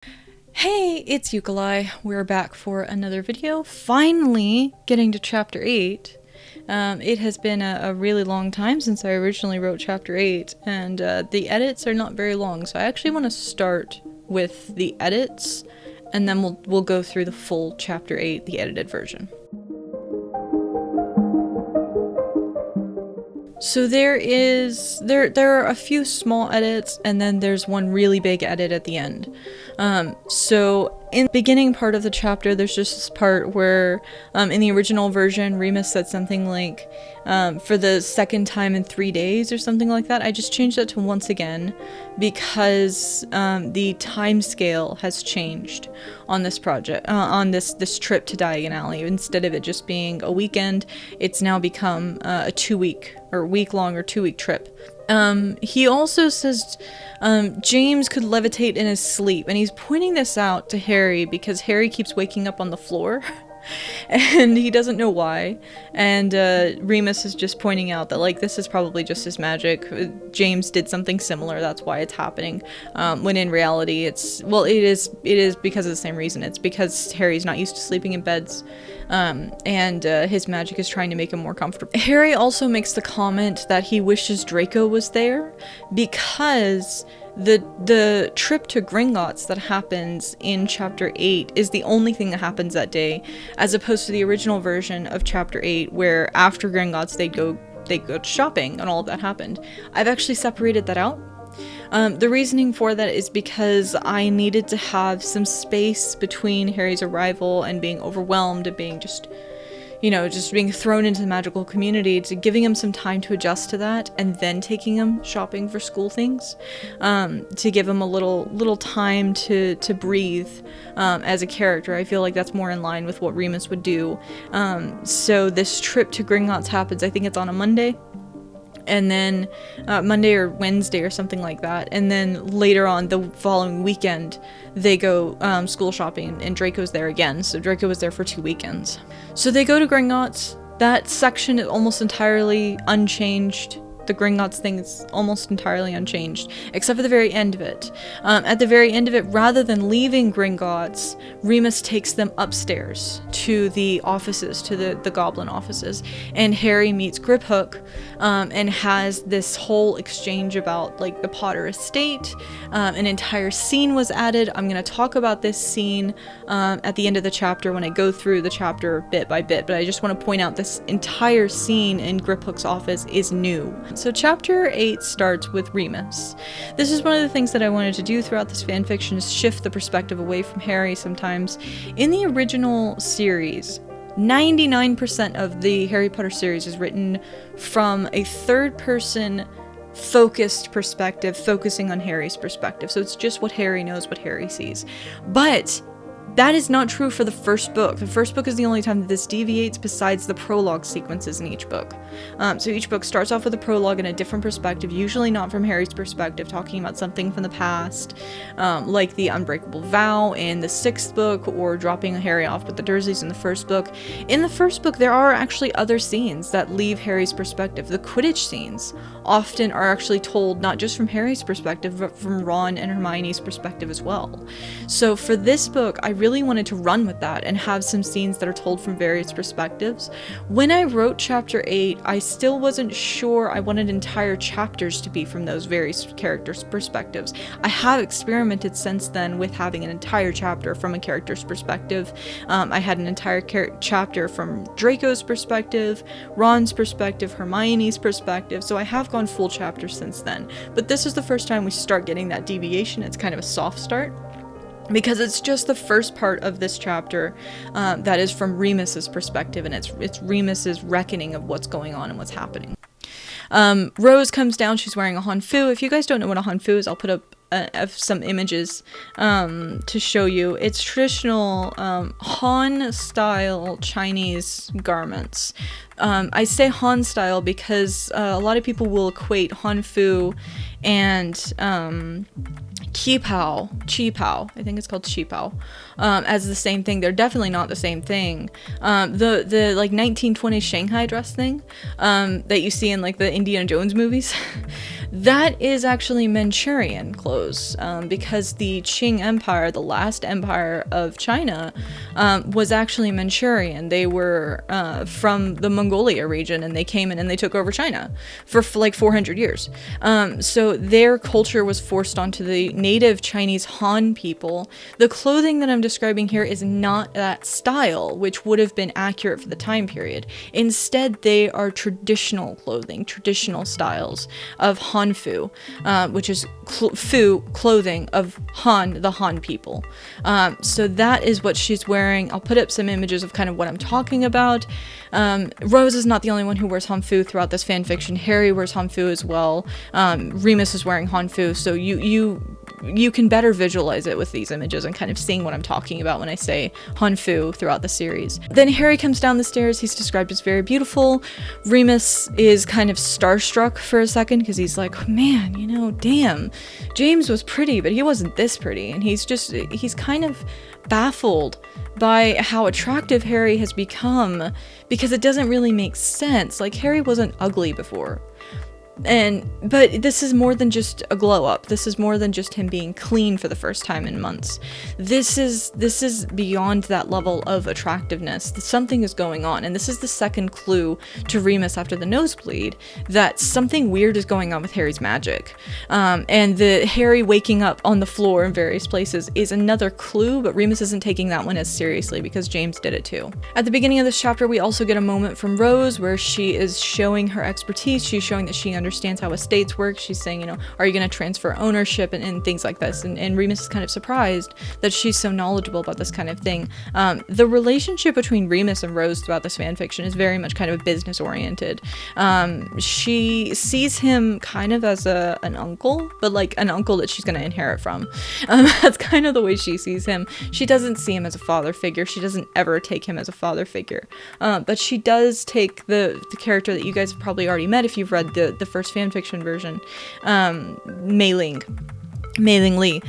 Hey, it's Ukallii. We're back for another video. Finally getting to chapter 8. It has been a really long time since I originally wrote chapter 8, and the edits are not very long, so I actually want to start with the edits, and then we'll go through the full chapter 8, the edited version. So there are a few small edits, and then there's one really big edit at the end. So in the beginning part of the chapter, there's just this part where, in the original version, Remus said something like, for the second time in 3 days or something like that. I just changed that to once again because the time scale has changed on this project, on this trip to Diagon Alley. Instead of it just being a weekend, it's now become a 2-week or week-long or 2-week trip. He also says James could levitate in his sleep, and he's pointing this out to Harry because Harry keeps waking up on the floor and he doesn't know why, and Remus is just pointing out that, like, this is probably just his magic. James did something similar, that's why it's happening, when in reality it is because of the same reason. It's because Harry's not used to sleeping in beds, and his magic is trying to make him more comfortable. Harry also makes the comment that he wishes Draco was there because the trip to Gringotts that happens in chapter 8 is the only thing that happens that day, as opposed to the original version of chapter 8 where after Gringotts they go shopping and all of that happened. I've actually separated that out. The reasoning for that is because I needed to have some space between Harry's arrival and being overwhelmed and being just being thrown into the magical community, to giving him some time to adjust to that, and then taking him shopping for school things, to give him a little time to breathe as a character. I feel like that's more in line with what Remus would do. So this trip to Gringotts happens, I think it's on a Monday, and then Monday or Wednesday or something like that, and then later on the following weekend they go school shopping, and Draco's there again, so Draco was there for 2 weekends. So they go to Gringotts. That section is almost entirely unchanged. The Gringotts thing is almost entirely unchanged, except for the very end of it. At the very end of it, rather than leaving Gringotts, Remus takes them upstairs to the offices, to the Goblin offices, and Harry meets Griphook, and has this whole exchange about, like, the Potter estate. An entire scene was added. I'm going to talk about this scene at the end of the chapter when I go through the chapter bit by bit, but I just want to point out this entire scene in Griphook's office is new. So chapter 8 starts with Remus. This is one of the things that I wanted to do throughout this fanfiction, is shift the perspective away from Harry sometimes. In the original series, 99% of the Harry Potter series is written from a third-person focused perspective, focusing on Harry's perspective. So it's just what Harry knows, what Harry sees. But that is not true for the first book. The first book is the only time that this deviates, besides the prologue sequences in each book. So each book starts off with a prologue in a different perspective, usually not from Harry's perspective, talking about something from the past, like the unbreakable vow in the 6th book, or dropping Harry off with the Dursleys in the 1st book. In the 1st book, there are actually other scenes that leave Harry's perspective. The Quidditch scenes often are actually told not just from Harry's perspective, but from Ron and Hermione's perspective as well. So for this book, I really wanted to run with that and have some scenes that are told from various perspectives. When I wrote chapter 8, I still wasn't sure I wanted entire chapters to be from those various characters' perspectives. I have experimented since then with having an entire chapter from a character's perspective. I had an entire chapter from Draco's perspective, Ron's perspective, Hermione's perspective, so I have gone full chapters since then. But this is the first time we start getting that deviation. It's kind of a soft start, because it's just the first part of this chapter that is from Remus's perspective, and it's Remus's reckoning of what's going on and what's happening. Rose comes down, she's wearing a hanfu. If you guys don't know what a hanfu is, I'll put up some images to show you. It's traditional Han style Chinese garments. I say Han style because a lot of people will equate hanfu and Qipao, I think it's called Qipao, as the same thing. They're definitely not the same thing. The like 1920s Shanghai dress thing that you see in like the Indiana Jones movies, that is actually Manchurian clothes, because the Qing Empire, the last empire of China, was actually Manchurian. They were from the Mongolia region, and they came in and they took over China for like 400 years. So their culture was forced onto the native Chinese Han people. The clothing that I'm describing here is not that style, which would have been accurate for the time period. Instead, they are traditional clothing, traditional styles of Hanfu, which is clothing of Han, the Han people. So that is what she's wearing. I'll put up some images of kind of what I'm talking about. Rose is not the only one who wears Hanfu throughout this fanfiction. Harry wears Hanfu as well. Remus is wearing Hanfu, so you can better visualize it with these images and kind of seeing what I'm talking about when I say Hanfu throughout the series. Then Harry comes down the stairs. He's described as very beautiful. Remus is kind of starstruck for a second because he's like, man, you know, damn, James was pretty, but he wasn't this pretty. And he's kind of baffled by how attractive Harry has become, because it doesn't really make sense. Like, Harry wasn't ugly before. But this is more than just a glow up. This is more than just him being clean for the first time in months. This is beyond that level of attractiveness. Something is going on, and this is the second clue to Remus after the nosebleed that something weird is going on with Harry's magic. And the Harry waking up on the floor in various places is another clue, but Remus isn't taking that one as seriously because James did it too. At the beginning of this chapter, we also get a moment from Rose where she is showing her expertise. She's showing that she understands how estates work. She's saying, you know, are you going to transfer ownership and things like this? And Remus is kind of surprised that she's so knowledgeable about this kind of thing. The relationship between Remus and Rose throughout this fanfiction is very much kind of business oriented. She sees him kind of as an uncle, but like an uncle that she's going to inherit from. That's kind of the way she sees him. She doesn't see him as a father figure. She doesn't ever take him as a father figure. But she does take the character that you guys have probably already met if you've read the first fanfiction version, Mei Ling. Mei Ling Li.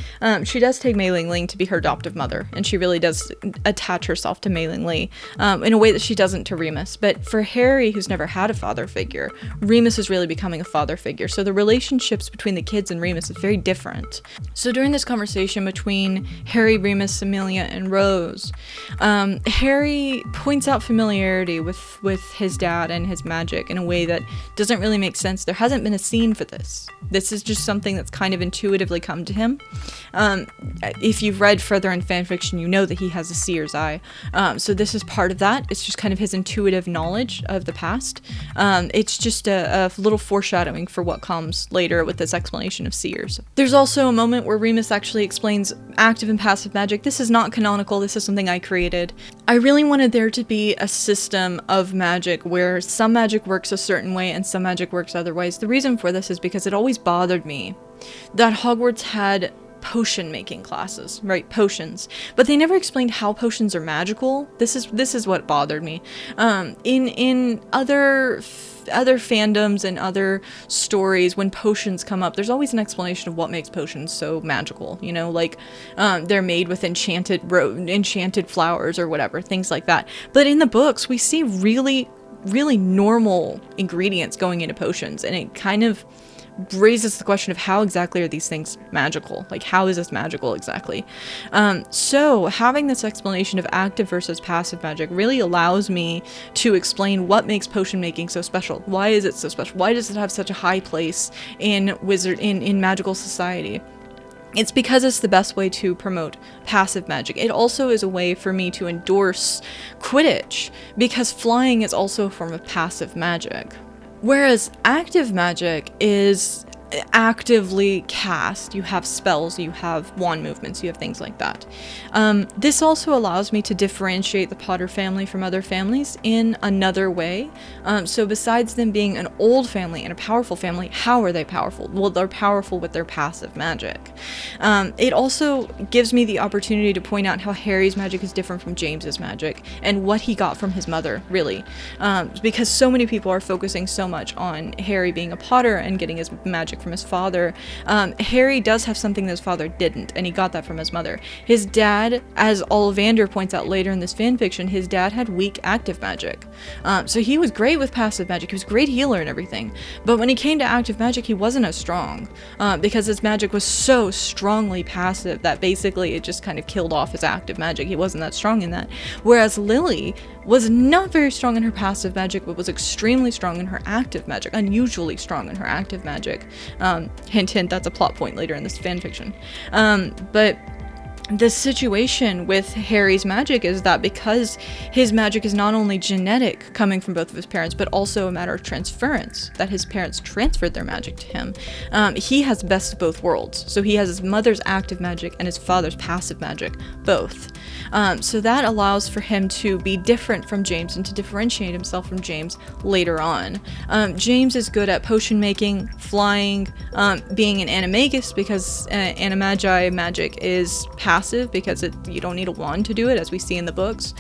She does take Mei Ling Ling to be her adoptive mother, and she really does attach herself to Mei Ling Li in a way that she doesn't to Remus. But for Harry, who's never had a father figure, Remus is really becoming a father figure. So the relationships between the kids and Remus is very different. So during this conversation between Harry, Remus, Amelia, and Rose, Harry points out familiarity with his dad and his magic in a way that doesn't really make sense. There hasn't been a scene for this. This is just something that's kind of intuitively come to him. If you've read further in fanfiction, you know that he has a seer's eye. So this is part of that. It's just kind of his intuitive knowledge of the past. It's just a little foreshadowing for what comes later with this explanation of seers. There's also a moment where Remus actually explains active and passive magic. This is not canonical. This is something I created. I really wanted there to be a system of magic where some magic works a certain way and some magic works otherwise. The reason for this is because it always bothered me that Hogwarts had potion making classes, right? Potions, but they never explained how potions are magical. This is what bothered me. In other fandoms and other stories, when potions come up, there's always an explanation of what makes potions so magical. You know, like they're made with enchanted flowers or whatever, things like that. But in the books, we see really normal ingredients going into potions, and it kind of raises the question of how exactly are these things magical? Like, how is this magical exactly? So having this explanation of active versus passive magic really allows me to explain what makes potion making so special. Why is it so special? Why does it have such a high place in magical society? It's because it's the best way to promote passive magic. It also is a way for me to endorse Quidditch, because flying is also a form of passive magic. Whereas active magic is actively cast. You have spells, you have wand movements, you have things like that. This also allows me to differentiate the Potter family from other families in another way. So besides them being an old family and a powerful family, how are they powerful? Well, they're powerful with their passive magic. It also gives me the opportunity to point out how Harry's magic is different from James's magic and what he got from his mother, really. Because so many people are focusing so much on Harry being a Potter and getting his magic magic from his father. Harry does have something that his father didn't, and he got that from his mother. His dad, as Ollivander points out later in this fanfiction, his dad had weak active magic. So he was great with passive magic. He was a great healer and everything. But when he came to active magic, he wasn't as strong because his magic was so strongly passive that basically it just kind of killed off his active magic. He wasn't that strong in that. Whereas Lily was not very strong in her passive magic, but was extremely strong in her active magic, unusually strong in her active magic. Hint, hint, that's a plot point later in this fanfiction. But the situation with Harry's magic is that because his magic is not only genetic, coming from both of his parents, but also a matter of transference, that his parents transferred their magic to him, he has best of both worlds. So he has his mother's active magic and his father's passive magic, both. So that allows for him to be different from James and to differentiate himself from James later on. James is good at potion making, flying, being an animagus because animagi magic is passive because you don't need a wand to do it, as we see in the books.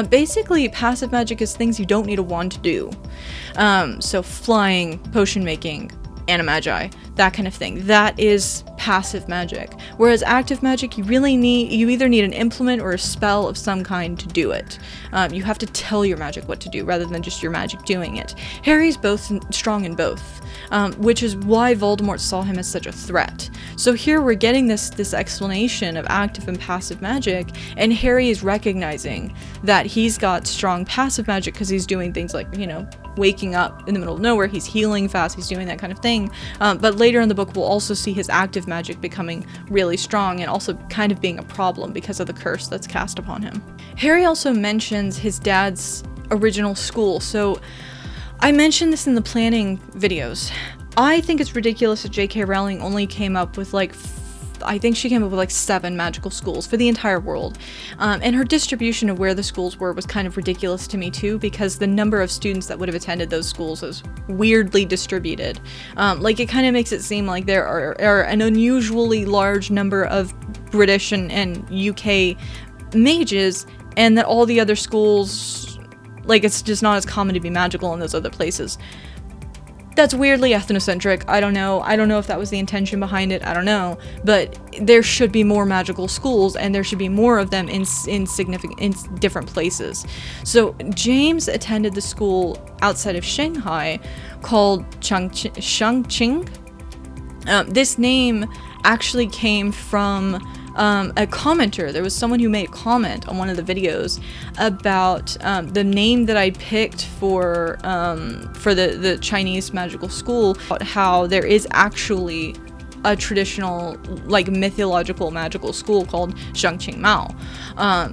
Basically, passive magic is things you don't need a wand to do. So flying, potion making, animagi, that kind of thing. That is passive magic. Whereas active magic, you either need an implement or a spell of some kind to do it. You have to tell your magic what to do rather than just your magic doing it. Harry's both strong in both, which is why Voldemort saw him as such a threat. So here we're getting this explanation of active and passive magic, and Harry is recognizing that he's got strong passive magic because he's doing things like, waking up in the middle of nowhere, he's healing fast, he's doing that kind of thing. But later in the book, we'll also see his active magic becoming really strong and also kind of being a problem because of the curse that's cast upon him. Harry also mentions his dad's original school. So I mentioned this in the planning videos. I think it's ridiculous that JK Rowling only came up with I think she came up with 7 magical schools for the entire world. And her distribution of where the schools were was kind of ridiculous to me too, because the number of students that would have attended those schools is weirdly distributed. It kind of makes it seem like there are an unusually large number of British and UK mages, and that all the other schools, it's just not as common to be magical in those other places. That's weirdly ethnocentric. I don't know if that was the intention behind it. I don't know. But there should be more magical schools, and there should be more of them in different places. So James attended the school outside of Shanghai called Shangqing. This name actually came from a commenter. There was someone who made a comment on one of the videos about the name that I picked for the Chinese magical school, about how there is actually a traditional, mythological magical school called Shangqing Mao.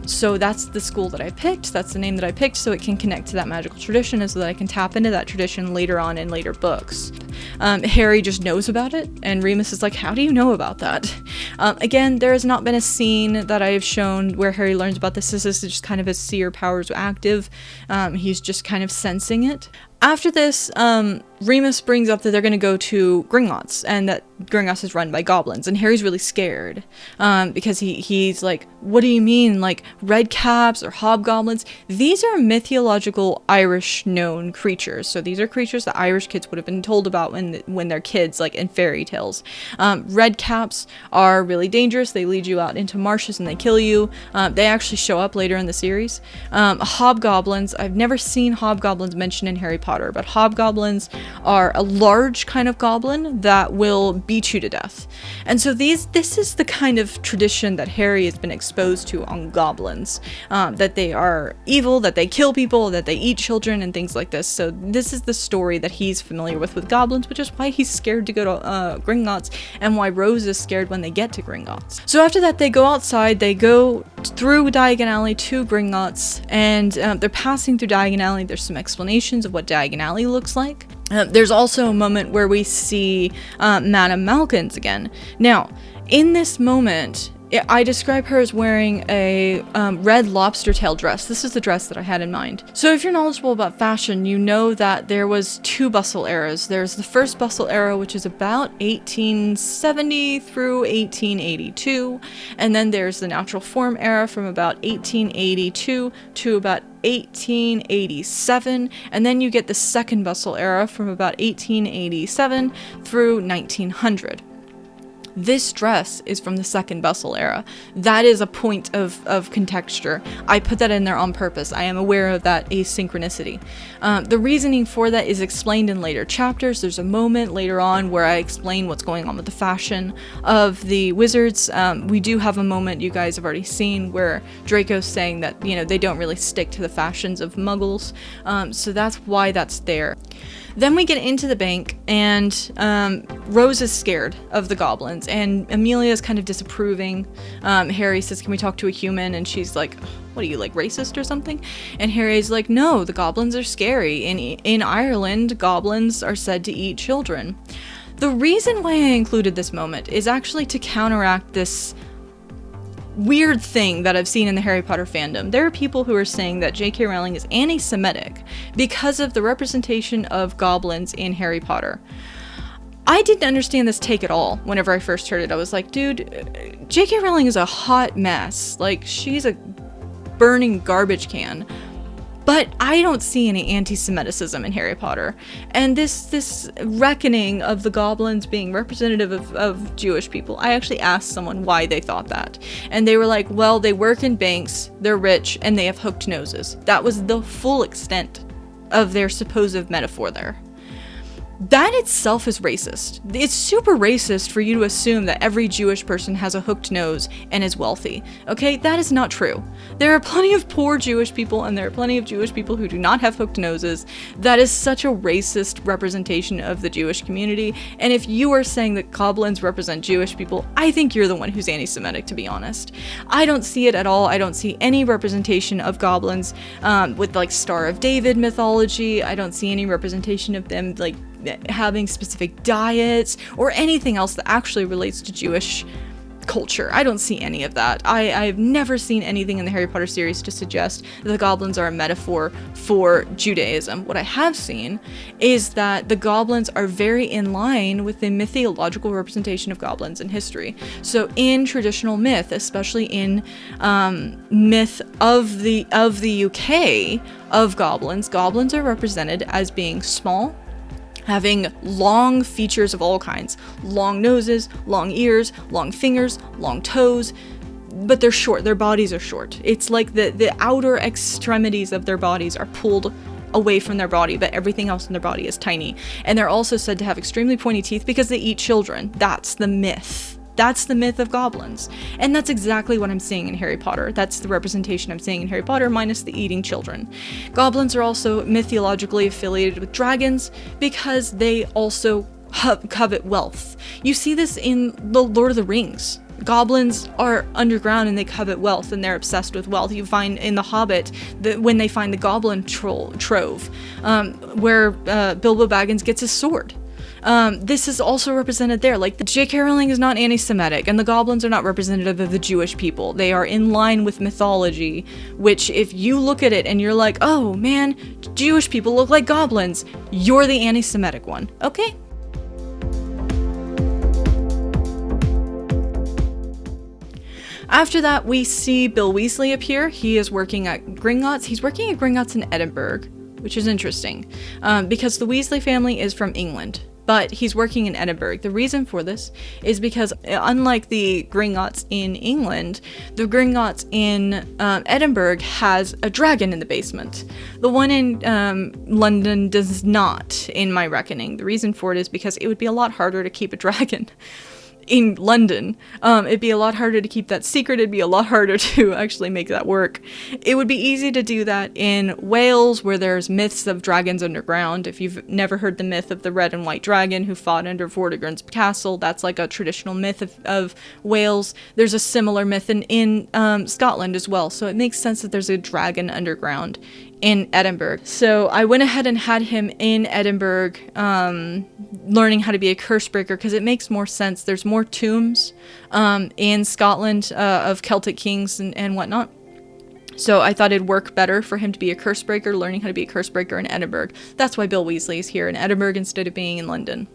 So that's the school that I picked. That's the name that I picked, so it can connect to that magical tradition, and so that I can tap into that tradition later on in later books. Harry just knows about it, and Remus is like, how do you know about that? Again, there has not been a scene that I have shown where Harry learns about this. This is just kind of his seer powers active. He's just kind of sensing it. After this, Remus brings up that they're going to go to Gringotts, and that Gringotts is run by goblins, and Harry's really scared, because he's like, what do you mean, red caps or hobgoblins? These are mythological Irish known creatures, so these are creatures that Irish kids would have been told about when they're kids, in fairy tales. Red caps are really dangerous. They lead you out into marshes and they kill you. They actually show up later in the series. Hobgoblins, I've never seen hobgoblins mentioned in Harry Potter, but hobgoblins are a large kind of goblin that will beat you to death. And so this is the kind of tradition that Harry has been exposed to on goblins, that they are evil, that they kill people, that they eat children, and things like this. So this is the story that he's familiar with goblins, which is why he's scared to go to Gringotts, and why Rose is scared when they get to Gringotts. So after that, they go outside, they go through Diagon Alley to Gringotts, and they're passing through Diagon Alley. There's some explanations of what Diagon Alley looks like. There's also a moment where we see Madame Malkins again. Now, in this moment, I describe her as wearing a red lobster tail dress. This is the dress that I had in mind. So if you're knowledgeable about fashion, you know that there was 2 bustle eras. There's the first bustle era, which is about 1870 through 1882. And then there's the natural form era from about 1882 to about 1887, and then you get the second bustle era from about 1887 through 1900. This dress is from the second bustle era. That is a point of contexture. I put that in there on purpose. I am aware of that asynchronicity. The reasoning for that is explained in later chapters. There's a moment later on where I explain what's going on with the fashion of the wizards. We do have a moment you guys have already seen where Draco's saying that, you know, they don't really stick to the fashions of muggles. So that's why that's there. Then we get into the bank, and Rose is scared of the goblins, and Amelia is kind of disapproving. Harry says, "Can we talk to a human?" And she's like, "What are you, like, racist or something?" And Harry's like, "No, the goblins are scary. In Ireland, goblins are said to eat children." The reason why I included this moment is actually to counteract this weird thing that I've seen in the Harry Potter fandom. There are people who are saying that JK Rowling is anti-Semitic because of the representation of goblins in Harry Potter. I didn't understand this take at all whenever I first heard it. I was like, dude, JK Rowling is a hot mess. Like, she's a burning garbage can. But I don't see any anti-Semiticism in Harry Potter. And this reckoning of the goblins being representative of Jewish people, I actually asked someone why they thought that. And they were like, well, they work in banks, they're rich, and they have hooked noses. That was the full extent of their supposed metaphor there. That itself is racist. It's super racist for you to assume that every Jewish person has a hooked nose and is wealthy. Okay, that is not true. There are plenty of poor Jewish people, and there are plenty of Jewish people who do not have hooked noses. That is such a racist representation of the Jewish community, and if you are saying that goblins represent Jewish people, I think you're the one who's anti-Semitic, to be honest. I don't see it at all. I don't see any representation of goblins with, like, Star of David mythology. I don't see any representation of them, like, having specific diets or anything else that actually relates to Jewish culture. I don't see any of that. I've never seen anything in the Harry Potter series to suggest that the goblins are a metaphor for Judaism. What I have seen is that the goblins are very in line with the mythological representation of goblins in history. So in traditional myth, especially in myth of the UK of goblins are represented as being small, having long features of all kinds. Long noses, long ears, long fingers, long toes, but they're short. Their bodies are short. It's like the outer extremities of their bodies are pulled away from their body, but everything else in their body is tiny. And they're also said to have extremely pointy teeth because they eat children. That's the myth. That's the myth of goblins. And that's exactly what I'm seeing in Harry Potter. That's the representation I'm seeing in Harry Potter, minus the eating children. Goblins are also mythologically affiliated with dragons because they also covet wealth. You see this in the Lord of the Rings. Goblins are underground and they covet wealth, and they're obsessed with wealth. You find in The Hobbit that when they find the goblin trove, where Bilbo Baggins gets his sword. This is also represented there. Like, the JK Rowling is not anti-Semitic, and the goblins are not representative of the Jewish people. They are in line with mythology, which if you look at it and you're like, oh man, Jewish people look like goblins, you're the anti-Semitic one, okay? After that, we see Bill Weasley appear. He is working at Gringotts. He's working at Gringotts in Edinburgh, which is interesting, because the Weasley family is from England, but he's working in Edinburgh. The reason for this is because, unlike the Gringotts in England, the Gringotts in Edinburgh has a dragon in the basement. The one in London does not, in my reckoning. The reason for it is because it would be a lot harder to keep a dragon in London. It'd be a lot harder to keep that secret. It'd be a lot harder to actually make that work. It would be easy to do that in Wales, where there's myths of dragons underground. If you've never heard the myth of the red and white dragon who fought under Vortigern's castle, that's like a traditional myth of Wales. There's a similar myth in Scotland as well, so it makes sense that there's a dragon underground in Edinburgh. So I went ahead and had him in Edinburgh, learning how to be a curse breaker, because it makes more sense. There's more tombs in Scotland of Celtic kings and whatnot. So I thought it'd work better for him to be a curse breaker, learning how to be a curse breaker in Edinburgh. That's why Bill Weasley is here in Edinburgh instead of being in London.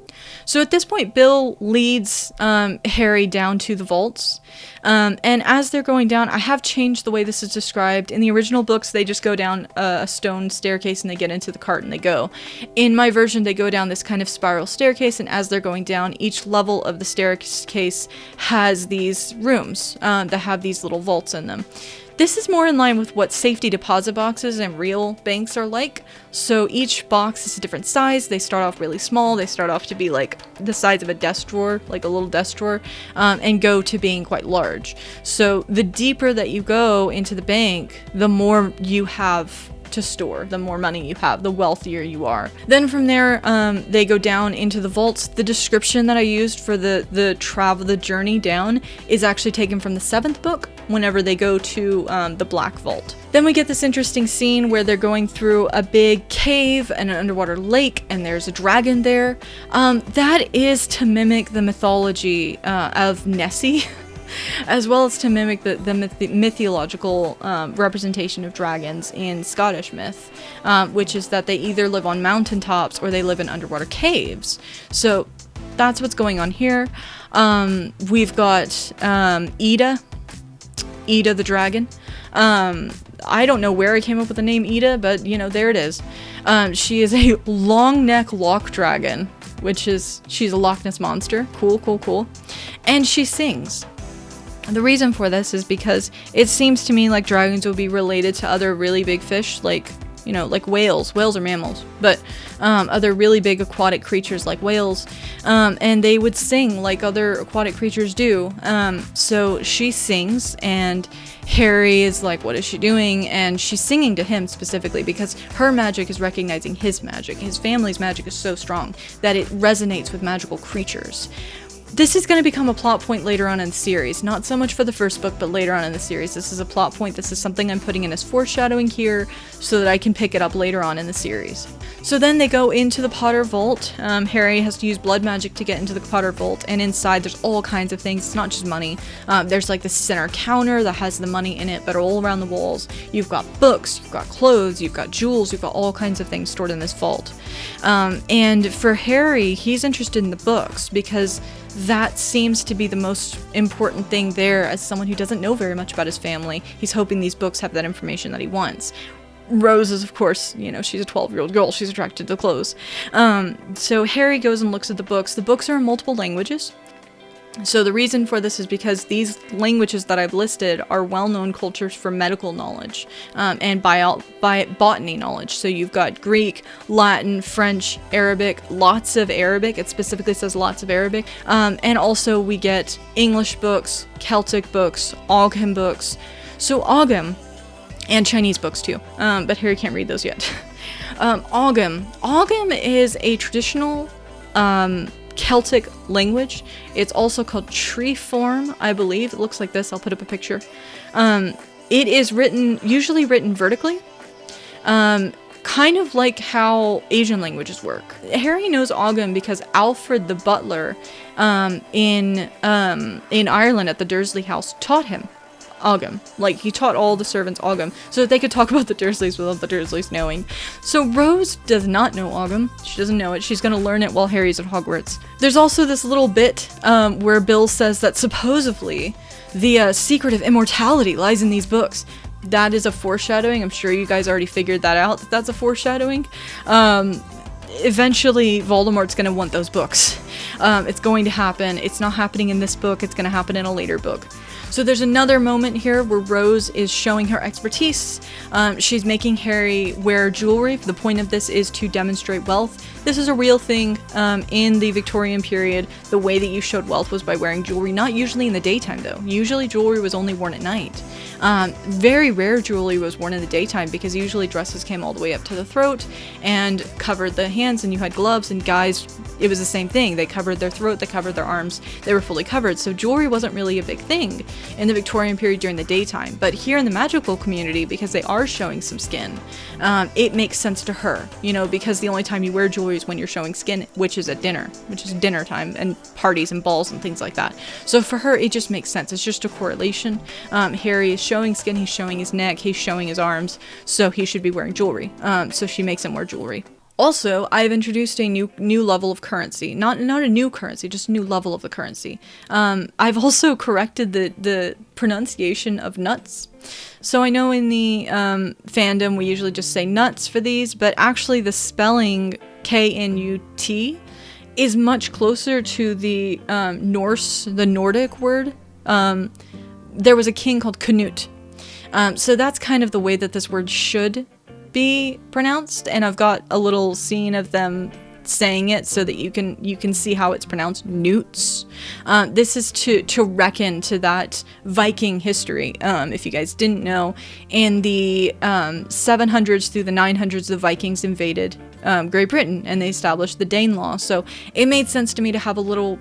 So at this point, Bill leads Harry down to the vaults. And as they're going down, I have changed the way this is described. In the original books, they just go down a stone staircase and they get into the cart and they go. In my version, they go down this kind of spiral staircase, and as they're going down, each level of the staircase has these rooms that have these little vaults in them. This is more in line with what safety deposit boxes and real banks are like. So each box is a different size. They start off really small. They start off to be like the size of a desk drawer, like a little desk drawer, and go to being quite large. So the deeper that you go into the bank, the more you have to store, the more money you have, the wealthier you are. Then from there, they go down into the vaults. The description that I used for the journey down is actually taken from the 7th book, whenever they go to the Black Vault. Then we get this interesting scene where they're going through a big cave and an underwater lake, and there's a dragon there. That is to mimic the mythology of Nessie. As well as to mimic the mythological representation of dragons in Scottish myth, which is that they either live on mountaintops or they live in underwater caves. So that's what's going on here. We've got Ida the dragon. I don't know where I came up with the name Ida, but you know, there it is. She is a long neck loch dragon, she's a Loch Ness monster. Cool. And she sings. The reason for this is because it seems to me like dragons would be related to other really big fish, like, you know, like whales. Whales are mammals, but other really big aquatic creatures like whales, and they would sing like other aquatic creatures do. So she sings, and Harry is like, what is she doing? And she's singing to him specifically because her magic is recognizing his magic. His family's magic is so strong that it resonates with magical creatures. This is going to become a plot point later on in the series. Not so much for the first book, but later on in the series. This is a plot point. This is something I'm putting in as foreshadowing here so that I can pick it up later on in the series. So then they go into the Potter Vault. Harry has to use blood magic to get into the Potter Vault, and inside there's all kinds of things. It's not just money. There's like the center counter that has the money in it, but all around the walls. You've got books, you've got clothes, you've got jewels, you've got all kinds of things stored in this vault. And for Harry, he's interested in the books because that seems to be the most important thing there. As someone who doesn't know very much about his family, he's hoping these books have that information that he wants. Rose is, of course, you know, she's a 12-year-old girl. She's attracted to clothes. So Harry goes and looks at the books. The books are in multiple languages. So the reason for this is because these languages that I've listed are well-known cultures for medical knowledge and botany knowledge. So you've got Greek, Latin, French, Arabic, lots of Arabic. It specifically says lots of Arabic. And also we get English books, Celtic books, Ogham books. So Ogham, and Chinese books too, but Harry can't read those yet. Ogham is a traditional Celtic language. It's also called tree form, I believe. It looks like this. I'll put up a picture. It is usually written vertically, kind of like how Asian languages work. Harry knows Ogham because Alfred the butler in Ireland at the Dursley house taught him Ogham. Like, he taught all the servants Ogham so that they could talk about the Dursleys without the Dursleys knowing. So Rose does not know Ogham. She doesn't know it. She's gonna learn it while Harry's at Hogwarts. There's also this little bit where Bill says that supposedly the secret of immortality lies in these books. That is a foreshadowing. I'm sure you guys already figured that out, that that's a foreshadowing. Eventually Voldemort's gonna want those books. It's going to happen. It's not happening in this book. It's gonna happen in a later book. So there's another moment here where Rose is showing her expertise. She's making Harry wear jewelry. The point of this is to demonstrate wealth. This is a real thing in the Victorian period. The way that you showed wealth was by wearing jewelry, not usually in the daytime though. Usually jewelry was only worn at night. Very rare jewelry was worn in the daytime because usually dresses came all the way up to the throat and covered the hands, and you had gloves, and guys, it was the same thing. They covered their throat, they covered their arms, they were fully covered. So jewelry wasn't really a big thing. in the Victorian period during the daytime. But here in the magical community, because they are showing some skin, it makes sense to her, you know, because the only time you wear jewelry is when you're showing skin, which is at dinner, which is dinner time and parties and balls and things like that. So for her, it just makes sense. It's just a correlation. Harry is showing skin, he's showing his neck, he's showing his arms, so he should be wearing jewelry. So she makes him wear jewelry. Also, I've introduced a new level of currency. Not a new currency, just a new level of the currency. I've also corrected the pronunciation of nuts. So I know in the fandom we usually just say nuts for these, but actually the spelling K-N-U-T is much closer to the Norse, the Nordic word. There was a king called Canute. So that's kind of the way that this word should be pronounced, and I've got a little scene of them saying it so that you can see how it's pronounced, newts. This is to reckon to that Viking history. If you guys didn't know, in the 700s through the 900s, the Vikings invaded Great Britain and they established the Danelaw. So it made sense to me to have a little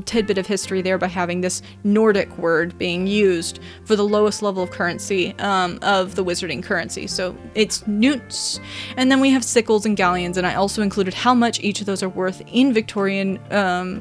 tidbit of history there by having this Nordic word being used for the lowest level of currency of the wizarding currency. So it's newts. And then we have sickles and galleons, and I also included how much each of those are worth in Victorian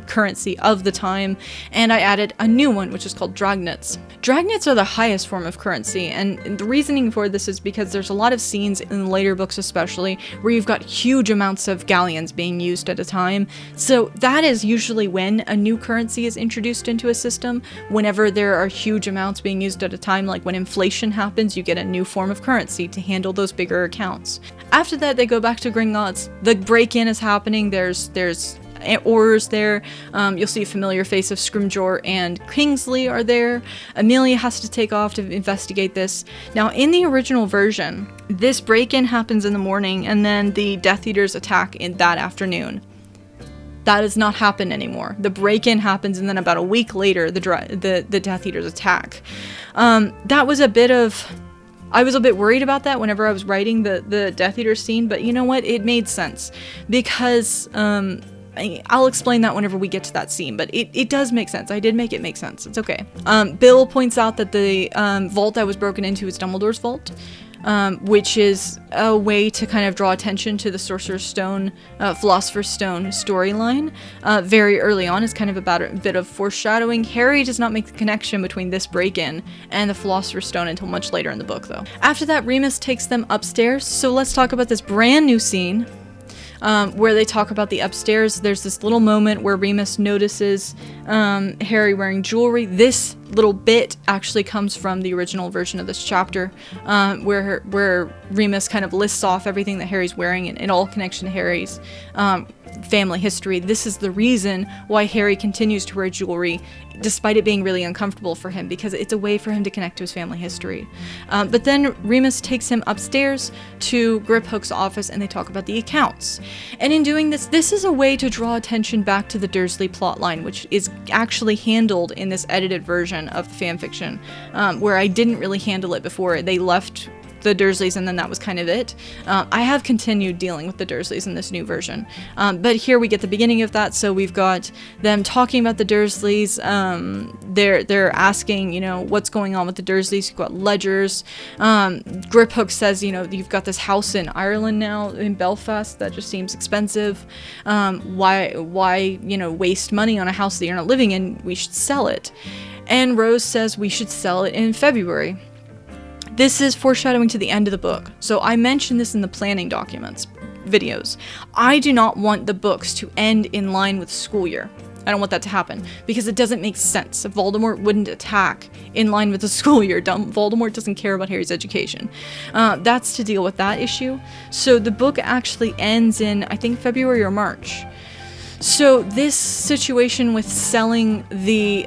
currency of the time, and I added a new one, which is called dragnets. Dragnets are the highest form of currency, and the reasoning for this is because there's a lot of scenes in later books especially where you've got huge amounts of galleons being used at a time. So that is usually when a new currency is introduced into a system, whenever there are huge amounts being used at a time. Like when inflation happens, you get a new form of currency to handle those bigger accounts. After that, they go back to Gringotts. The break-in is happening. There's Aurors there. You'll see a familiar face of Scrimgeour and Kingsley are there. Amelia has to take off to investigate this. Now, in the original version, this break-in happens in the morning, and then the Death Eaters attack in that afternoon. That does not happen anymore. The break-in happens, and then about a week later, the Death Eaters attack. That was a bit of... I was a bit worried about that whenever I was writing the Death Eater scene, but you know what? It made sense. Because, I'll explain that whenever we get to that scene, but it does make sense. I did make it make sense. It's okay. Bill points out that the vault that was broken into is Dumbledore's vault. Which is a way to kind of draw attention to the Sorcerer's Stone, Philosopher's Stone storyline. Very early on, it's kind of about a bit of foreshadowing. Harry does not make the connection between this break-in and the Philosopher's Stone until much later in the book, though. After that, Remus takes them upstairs, so let's talk about this brand new scene. Where they talk about the upstairs. There's this little moment where Remus notices Harry wearing jewelry. This little bit actually comes from the original version of this chapter, where Remus kind of lists off everything that Harry's wearing in all connection to Harry's family history. This is the reason why Harry continues to wear jewelry, despite it being really uncomfortable for him, because it's a way for him to connect to his family history. But then Remus takes him upstairs to Griphook's office, and they talk about the accounts. And in doing this, this is a way to draw attention back to the Dursley plotline, which is actually handled in this edited version of the fanfiction, where I didn't really handle it before. They left the Dursleys, and then that was kind of it. I have continued dealing with the Dursleys in this new version, but here we get the beginning of that. So we've got them talking about the Dursleys. They're asking, you know, what's going on with the Dursleys. You've got ledgers. Griphook says, you know, you've got this house in Ireland now, in Belfast, that just seems expensive. Why, you know, waste money on a house that you're not living in? We should sell it. And Rose says we should sell it in February. This is foreshadowing to the end of the book. So I mentioned this in the planning documents videos. I do not want the books to end in line with the school year. I don't want that to happen, because it doesn't make sense. If Voldemort wouldn't attack in line with the school year, Voldemort doesn't care about Harry's education. That's to deal with that issue. So the book actually ends in, I think, February or March. So this situation with selling the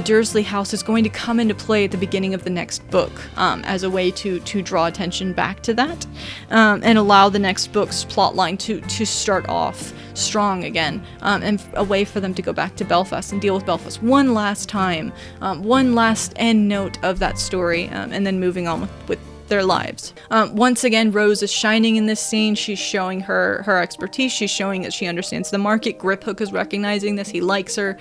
Dursley house is going to come into play at the beginning of the next book, as a way to draw attention back to that, and allow the next book's plotline to start off strong again, and a way for them to go back to Belfast and deal with Belfast one last time, one last end note of that story, and then moving on with their lives. Once again, Rose is shining in this scene. She's showing her expertise. She's showing that she understands the market. Griphook is recognizing this. He likes her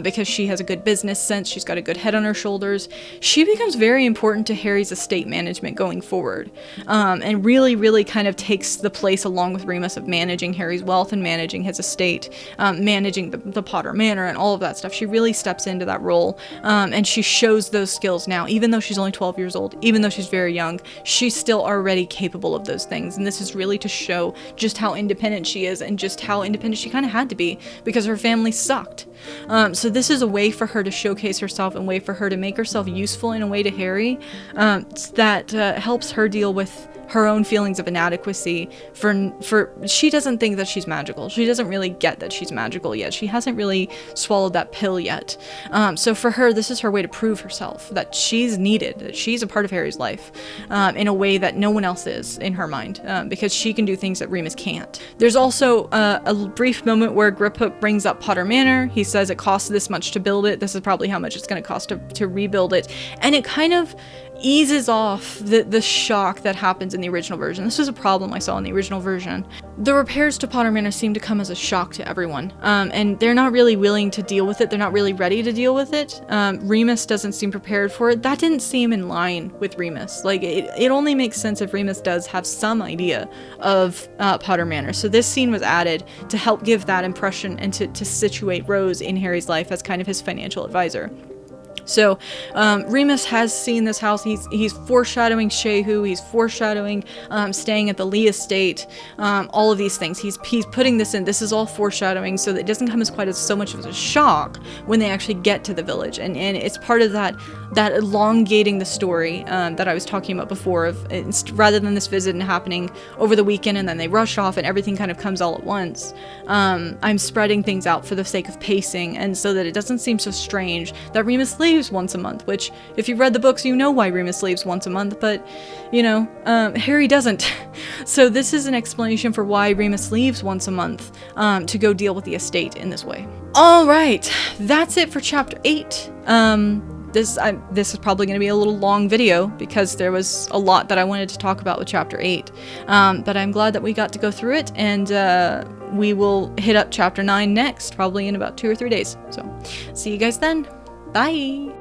because she has a good business sense. She's got a good head on her shoulders. She becomes very important to Harry's estate management going forward, and really kind of takes the place along with Remus of managing Harry's wealth and managing his estate, managing the Potter Manor and all of that stuff. She really steps into that role, and she shows those skills now. Even though she's only 12 years old, even though she's very young, she's still already capable of those things. And this is really to show just how independent she is and just how independent she kind of had to be because her family sucked. So this is a way for her to showcase herself and a way for her to make herself useful in a way to Harry that helps her deal with her own feelings of inadequacy for she doesn't think that she's magical. She doesn't really get that she's magical yet. She hasn't really swallowed that pill yet. So for her, this is her way to prove herself, that she's needed, that she's a part of Harry's life in a way that no one else is in her mind, because she can do things that Remus can't. There's also a brief moment where Griphook brings up Potter Manor. He says it costs this much to build it. This is probably how much it's going to cost to rebuild it. And it kind of eases off the shock that happens in the original version. This was a problem I saw in the original version. The repairs to Potter Manor seem to come as a shock to everyone, and they're not really willing to deal with it. They're not really ready to deal with it. Remus doesn't seem prepared for it. That didn't seem in line with Remus. Like, it only makes sense if Remus does have some idea of Potter Manor. So this scene was added to help give that impression and to situate Rose in Harry's life as kind of his financial advisor. So Remus has seen this house. He's foreshadowing Shehu. He's foreshadowing staying at the Lee estate. All of these things. He's putting this in. This is all foreshadowing, so that it doesn't come as quite as so much of a shock when they actually get to the village. And it's part of that elongating the story that I was talking about before. Rather than this visit and happening over the weekend and then they rush off and everything kind of comes all at once. I'm spreading things out for the sake of pacing, and so that it doesn't seem so strange that Remus leaves once a month, which if you've read the books, you know why Remus leaves once a month, but you know, Harry doesn't. So this is an explanation for why Remus leaves once a month to go deal with the estate in this way. All right, that's it for chapter 8. This is probably going to be a little long video because there was a lot that I wanted to talk about with chapter 8, but I'm glad that we got to go through it, and we will hit up chapter 9 next, probably in about 2 or 3 days. So see you guys then. Bye!